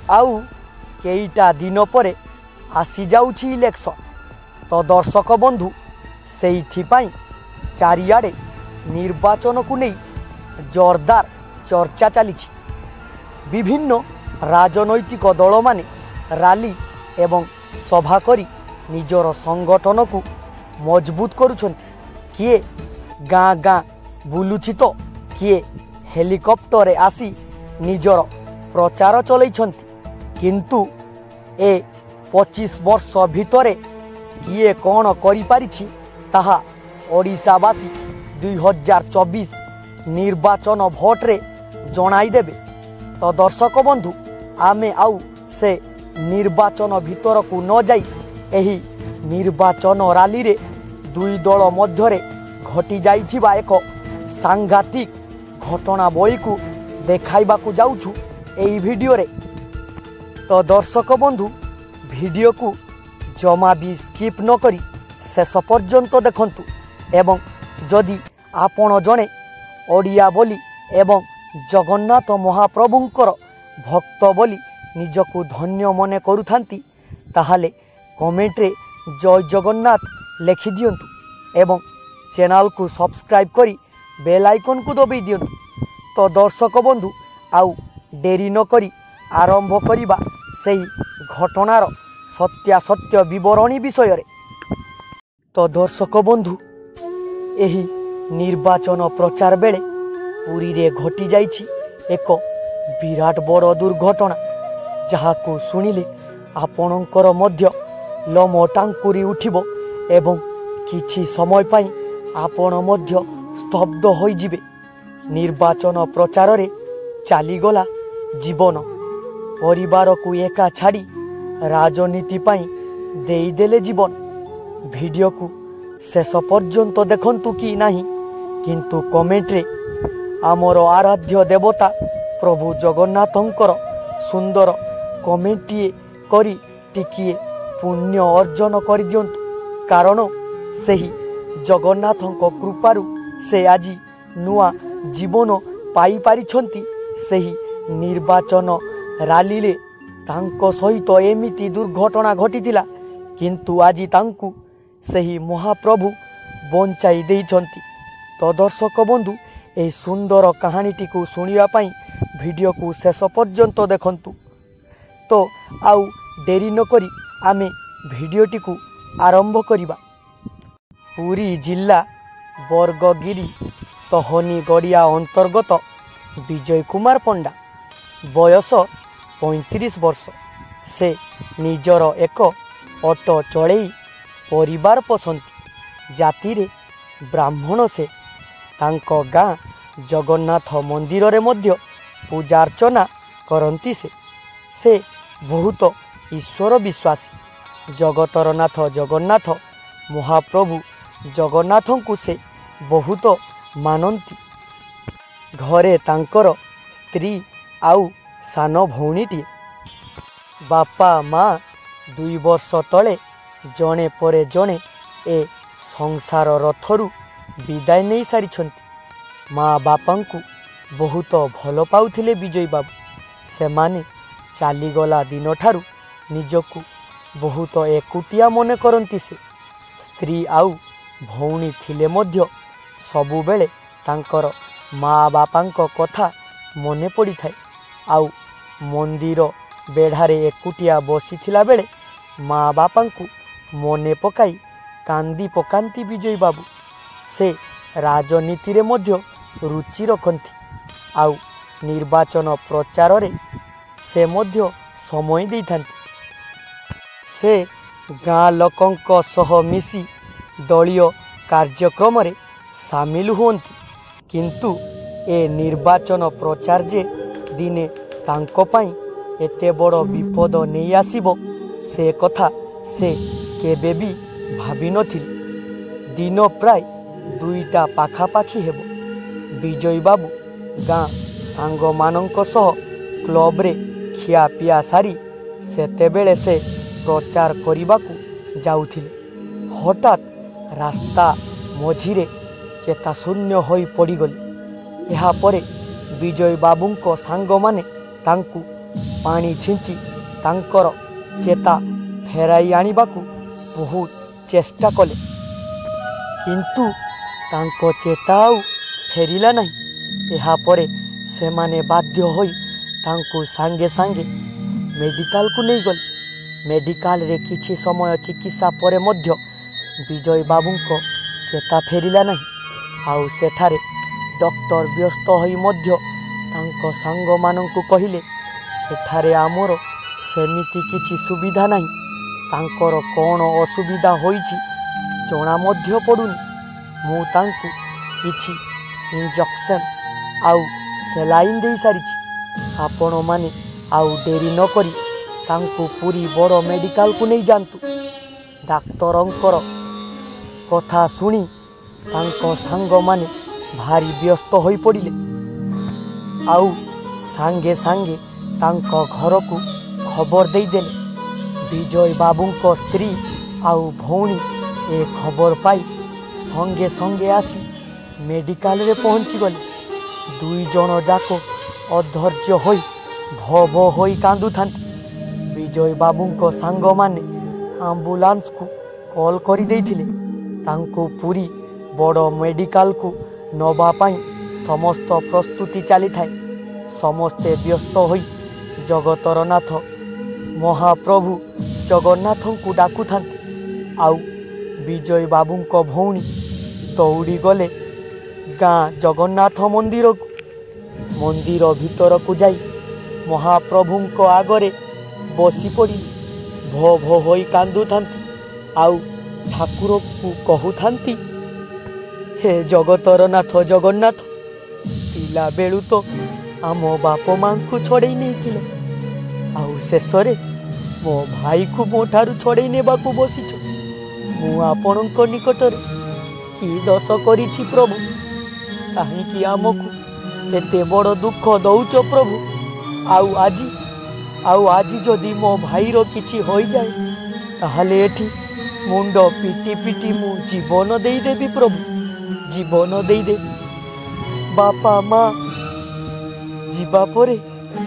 आउ केईटा दिन पर आसी जाउछि इलेक्शन। तो दर्शक बंधु सेइथिपाई चारिआडे निर्वाचन को नहीं जोरदार चर्चा चली। विभिन्न राजनैतिक दल माने रैली एवं सभा करी निजर संगठन को मजबूत करुछंती। किए गाँ गाँ बुलुछि तो किए हेलिकॉप्टर आसी निजर प्रचार चलैछंती। किंतु ए 25 वर्ष भितरे किए कौन करि पारिछि ताहा ओडिशावासी 2024 निर्वाचन भोट्रे जणाई देबे। तो दर्शक बंधु आमे आउ से निर्वाचन भीतर को न जाई एही निर्वाचन रैली रे दुई दल मध्यरे घटी जाइथिबा एक सांघातिक घटनावली को देखाइबा को जाउछु एही वीडियो रे। तो दर्शक बंधु वीडियो को जमा भी स्किप न करी शेष पर्यंत देखंतु एवं जदि आपण जणे ओडिया बोली एवं जगन्नाथ महाप्रभुंकर भक्त बोली निजको धन्य मने करुथांती ताहाले कमेंट रे जय जगन्नाथ लिखि दियंतु एवं चैनल को सब्सक्राइब करी बेल आइकन को दबाई दियंतु। तो दर्शक बंधु आउ डेरी न करी आरंभ करिबा सेही घटनार सत्यासत्य विवरणी विषय रे। तो दर्शक बंधु एही निर्वाचन प्रचार बेले पुरी रे घटी जाइछि एक विराट बड़ दुर्घटना जहाको सुनिले आपणकर मध्य लोम टांकुरी उठिबो एवं किछि समय पाई आपण मध्य स्तब्ध होई जिवे। निर्वाचन प्रचार रे चालीगला जीवन परिवार को एका छाड़ी राजनीति पाई देईदेले जीवन। वीडियो को शेष पर्यंत देखंतु कि नाही किंतु कमेंट रे आमर आराध्य देवता प्रभु जगन्नाथंकर सुंदर कमेंटिए करी टिकिए पुण्य अर्जन कर दियंतु। कारण सेही जगन्नाथंक कृपारु से आज नुआ जीवन पाई पारिछंती। सेही निर्वाचन रैली रे तांको सहित एमिति दुर्घटना घटितिला किंतु आज तांकु सेही महाप्रभु बंचाई देइछंती। तो दर्शक बंधु ए सुंदर कहानीटी को सुनिया पाई वीडियो को शेष पर्यंत देखंतु। तो आउ डेरी न करी आमे वीडियोटी को आरंभ करिबा। पुरी जिला बरगगिरी तहनी गड़िया अंतर्गत विजय कुमार पंडा बयस 35 वर्ष से निजर एक ऑटो चढ़ई परिवार पोसंती। जाति रे ब्राह्मण से तांको गाँ जगन्नाथ मंदिर रे मध्य पूजा अर्चना करंती। से बहुत ईश्वर विश्वासी जगतर नाथ जगन्नाथ महाप्रभु जगन्नाथ को से बहुत मानती। घरे तांकर स्त्री आउ सान भौणीटी बापा माँ 2 वर्ष तले जणे परे जणे ए संसार रथरु विदाय नहीं सारी। माँ बापा को बहुत भल पाउथिले विजय बाबू। से माने चालीगला दिन ठारू निजको बहुत एकुटिया मने करंती। से स्त्री आउ भौणी थिले मध्य सबु बेले तांकर माँ बापांक कथा मने पड़ी थाए। आउ मंदिर बेढ़ारे एकुटिया बसी थिला बेले माँ बापांकु मने पकाई कांदी पकांती विजय बाबू। से राजनीति रे मध्य रुचि रखंती। आउ निर्वाचन प्रचार रे से मध्य समय देइथांती। से गाँ लोकंक सह मिसी दलीय कार्यक्रम रे सामिल हुअंती। किंतु ए निर्वाचन प्रचार जे दिने तांको पाई एते बड़ विपद नहीं आसीबो से कथा से केबे भी भाबी नथिले। दिन प्राय 2टा पाखापाखी हेबो। विजय बाबू गाँ सांग मानंक सह क्लब रे खिया पिया सारी सेतेबेले से प्रचार करिबाकू जाउथिले। हठात रास्ता मझिरे चेताशून्य होई पड़गले। यहाँ परे विजय बाबूंको सांग माने तांकू पानी छिंची तांकर चेता फेराई आनिबाकू बहुत चेष्टा कले किंतु तांको चेता आउ फेरिला नहीं। एहा परे सेमाने बाध्य होई तांको सांगे सांगे मेडिकल को नहीं गले। मेडिकल रे किछि समय चिकित्सा परे मध्य विजय बाबूंको चेता फेरिला नहीं। आउ सेठारे डॉक्टर व्यस्त होई मध्य तांको सांग मानंकु कहिले एठारे आमर सेमिति किछि सुविधा नहीं। तांकर कौन असुविधा होईछि जणा मध्य पड़ुनी। मु तांकु किछि इंजेक्शन आउ सेलाइन दे सारिछि। आपण माने आउ डेरी न करी तांकु पूरी बड़ मेडिकल को नहीं जानतु। डाक्तरंकर कथा सुनी तांको सांग माने भारी व्यस्त होई पड़िले। आउ सांगे सांगे तांको घर को खबर दे देले। विजय बाबूंको स्त्री आउ भौणी ए खबर पाई संगे संगे आसी मेडिकल रे पहुंची गले। दुई जन जाक अधैर्य होई भो भो होई कांदु थांती। विजय बाबूंको सांग माने एम्बुलेंस को कॉल करी देइथिले। तांको पूरी बड़ मेडिकल को नबा पाई समस्त प्रस्तुति चली थाए। समस्ते व्यस्त होई जगतर नाथ महाप्रभु जगन्नाथ को डाकु थांती। आउ विजय बाबूंको भौणी दौड़ी गले गाँ जगन्नाथ मंदिर को। मंदिर भीतर को जाई महाप्रभुंको आगरे बसी पड़ी भो भो होई कांदु थांती। आउ ठाकुर को कहु थांती, हे जगतर नाथ जगन्नाथ, पिला बेलू तो आम बाप मां को छड़े नहीं आउ शेषरे मो भाई को मो ठारू छड़े नेबाकू बसीछ। मु आपणक निकटरे कि दोष करिछि प्रभु, काहींकि आमको एते बड़ दुख दौच प्रभु। आउ आजी जदि मो भाईर किछि होई जाए ताहले एठी मुंड पिटी पिटी मु जीवन देई देबी प्रभु, जीवन देई देबी। बापा माँ जीवा परे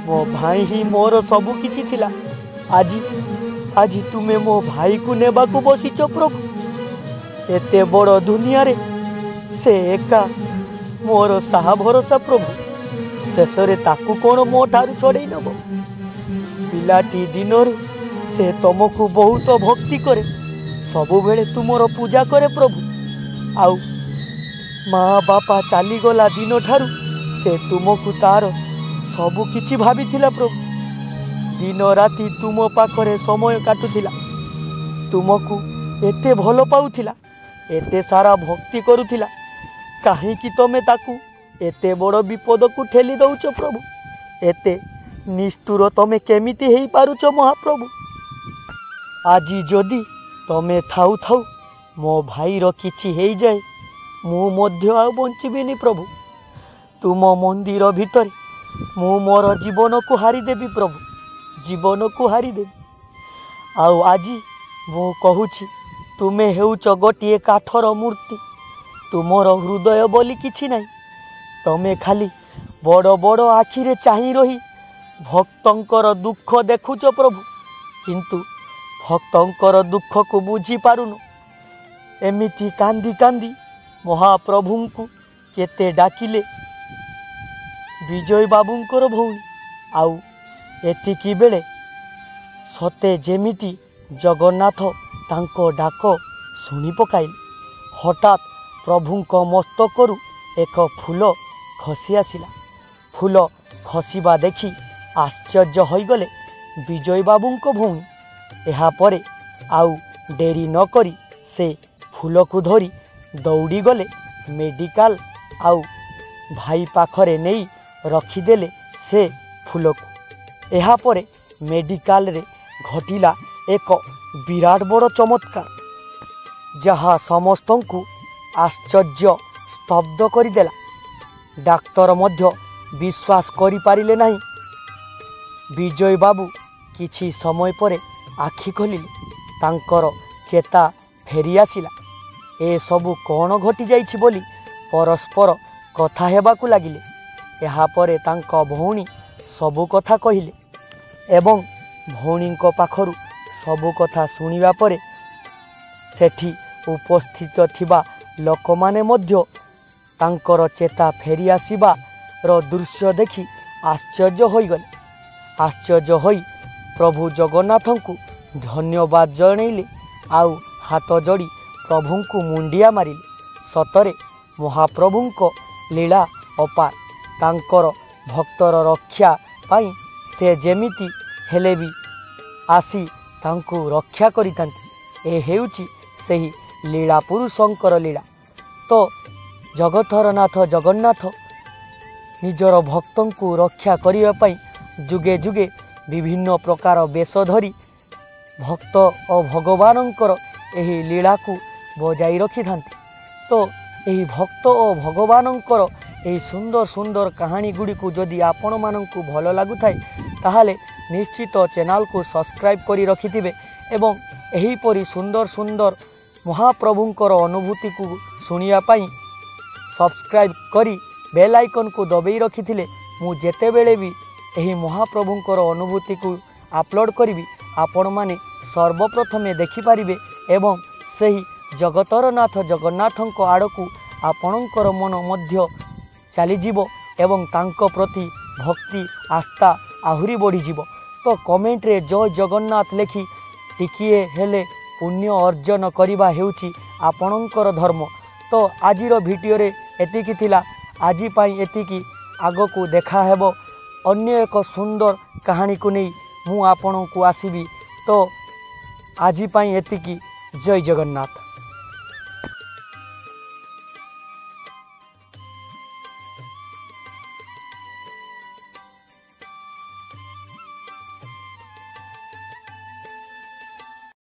मो भाई ही मोर सबु किछि थिला। आजी तुमे मो भाई को नेबाकू बसीच प्रभु। एते बड़ दुनिया रे से एका मोर साहा भरोसा प्रभु। शेषरे ताकू कोण मो ठारू छड़ेई नब। पिलाटी दिनरु से तुमको बहुत भक्ति करे, सबु बेले तुमर पूजा करे प्रभु। आउ माँ बापा चाली गला दिन ठारू से तुमको तार सबु किछि भाबिथिला प्रभु। दिन राति तुम पाखरे समय काटुथिला, तुमको एते भल पाउथिला, एते सारा भक्ति करुथिला। काहींकि तमे ताकू एते बड़ विपद को ठेली दउच प्रभु। एते निष्ठुर तमे केमिति हेई पारुच महाप्रभु। आजी जदि तमे थाउ थाउ मो भाईर किछि हेई जाए मु मध्य आ बंचिबिनी प्रभु। तुम मंदिर भितर मु मोर जीवन को हारी देबी प्रभु, जीवन को हारी देबी। आउ आजी मु कहूछि तुमे हेउच गोटिए काठर मूर्ति, तुमर हृदय बोली किछि नाही। तमे खाली बड़ बड़ आखिरे चाही रही भक्तंकर दुख देखुच प्रभु, किंतु भक्तंकर दुख को बुझी पारुनु। एमिति कांदी कांदी महाप्रभुंकु केते डाकिले विजय बाबूंकर भौणी। आउ एतिकी बेले सते जेमिति जगन्नाथ तांको डाक शुणी पकाइले। हठात प्रभुंको मस्तकरु एक फूल खसी आसिला। फूल खसिबा देखि आश्चर्य होइगले विजय बाबूंको भौणी। एहा परे आउ डेरी न करी से फूल को धरी दौड़ी गले मेडिकल। आउ भाई पाखरे नहीं रखीदेले से फूल को। एहा परे मेडिकल रे घटिला एक विराट बड़ चमत्कार, जहा समस्तंकु आश्चर्य स्तब्ध करदेला। डाक्तर मध्य विश्वास करि पारिले नाही। विजय बाबू किछि समय परे आखि खोलिले, तांकर चेता फेरी आसिला। ए सबु कौन घटी जाइछि बोली परस्पर कथा हेबाकू लागिले। एहा परे तांको भौणी सबु कथा कहिले। ଏବଂ ଭଉଣୀଙ୍କ ପାଖରୁ ସବୁ କଥା ଶୁଣିବା ପରେ ସେଠି ଉପସ୍ଥିତ ଥିବା ଲୋକମାନେ ମଧ୍ୟ ତାଙ୍କର ଚେତା ଫେରି ଆସିବାର ଦୃଶ୍ୟ ଦେଖି ଆଶ୍ଚର୍ଯ୍ୟ ହୋଇଗଲେ। ଆଶ୍ଚର୍ଯ୍ୟ ହୋଇ ପ୍ରଭୁ ଜଗନ୍ନାଥଙ୍କୁ ଧନ୍ୟବାଦ ଜଣାଇଲେ ଆଉ ହାତ ଯୋଡ଼ି ପ୍ରଭୁଙ୍କୁ ମୁଣ୍ଡିଆ ମାରିଲେ। ସତରେ ମହାପ୍ରଭୁଙ୍କ ଲୀଳା ଅପାର। ତାଙ୍କର ଭକ୍ତର ରକ୍ଷା ପାଇଁ ସେ ଯେମିତି ହେଲେ ବି ଆସି ତାଙ୍କୁ ରକ୍ଷା କରିଥାନ୍ତି। ଏ ହେଉଛି ସେହି ଲୀଳା ପୁରୁଷଙ୍କର ଲୀଳା। ତ ଜଗତର ନାଥ ଜଗନ୍ନାଥ ନିଜର ଭକ୍ତଙ୍କୁ ରକ୍ଷା କରିବା ପାଇଁ ଯୁଗେ ଯୁଗେ ବିଭିନ୍ନ ପ୍ରକାର ବେଶ ଧରି ଭକ୍ତ ଓ ଭଗବାନଙ୍କର ଏହି ଲୀଳାକୁ ବଜାଇ ରଖିଥାନ୍ତି। ତ ଏହି ଭକ୍ତ ଓ ଭଗବାନଙ୍କର ଏହି ସୁନ୍ଦର ସୁନ୍ଦର କାହାଣୀ ଗୁଡ଼ିକୁ ଯଦି ଆପଣମାନଙ୍କୁ ଭଲ ଲାଗୁଥାଏ ତାହେଲେ ନିଶ୍ଚିତ ଚ୍ୟାନେଲକୁ ସବସ୍କ୍ରାଇବ୍ କରି ରଖିଥିବେ ଏବଂ ଏହିପରି ସୁନ୍ଦର ସୁନ୍ଦର ମହାପ୍ରଭୁଙ୍କର ଅନୁଭୂତିକୁ ଶୁଣିବା ପାଇଁ ସବସ୍କ୍ରାଇବ୍ କରି ବେଲ୍ ଆଇକନ୍କୁ ଦବାଇ ରଖିଥିଲେ ମୁଁ ଯେତେବେଳେ ବି ଏହି ମହାପ୍ରଭୁଙ୍କର ଅନୁଭୂତିକୁ ଆପଲୋଡ଼ କରିବି ଆପଣମାନେ ସର୍ବପ୍ରଥମେ ଦେଖିପାରିବେ ଏବଂ ସେହି ଜଗତର ନାଥ ଜଗନ୍ନାଥଙ୍କ ଆଡ଼କୁ ଆପଣଙ୍କର ମନ ମଧ୍ୟ ଚାଲିଯିବ ଏବଂ ତାଙ୍କ ପ୍ରତି ଭକ୍ତି ଆସ୍ଥା ଆହୁରି ବଢ଼ିଯିବ। ତ କମେଣ୍ଟରେ ଜୟ ଜଗନ୍ନାଥ ଲେଖି ଟିକିଏ ହେଲେ ପୁଣ୍ୟ ଅର୍ଜନ କରିବା ହେଉଛି ଆପଣଙ୍କର ଧର୍ମ। ତ ଆଜିର ଭିଡ଼ିଓରେ ଏତିକି ଥିଲା। ଆଜି ପାଇଁ ଏତିକି। ଆଗକୁ ଦେଖା ହେବ ଅନ୍ୟ ଏକ ସୁନ୍ଦର କାହାଣୀକୁ ନେଇ ମୁଁ ଆପଣଙ୍କୁ ଆସିବି। ତ ଆଜି ପାଇଁ ଏତିକି। ଜୟ ଜଗନ୍ନାଥ।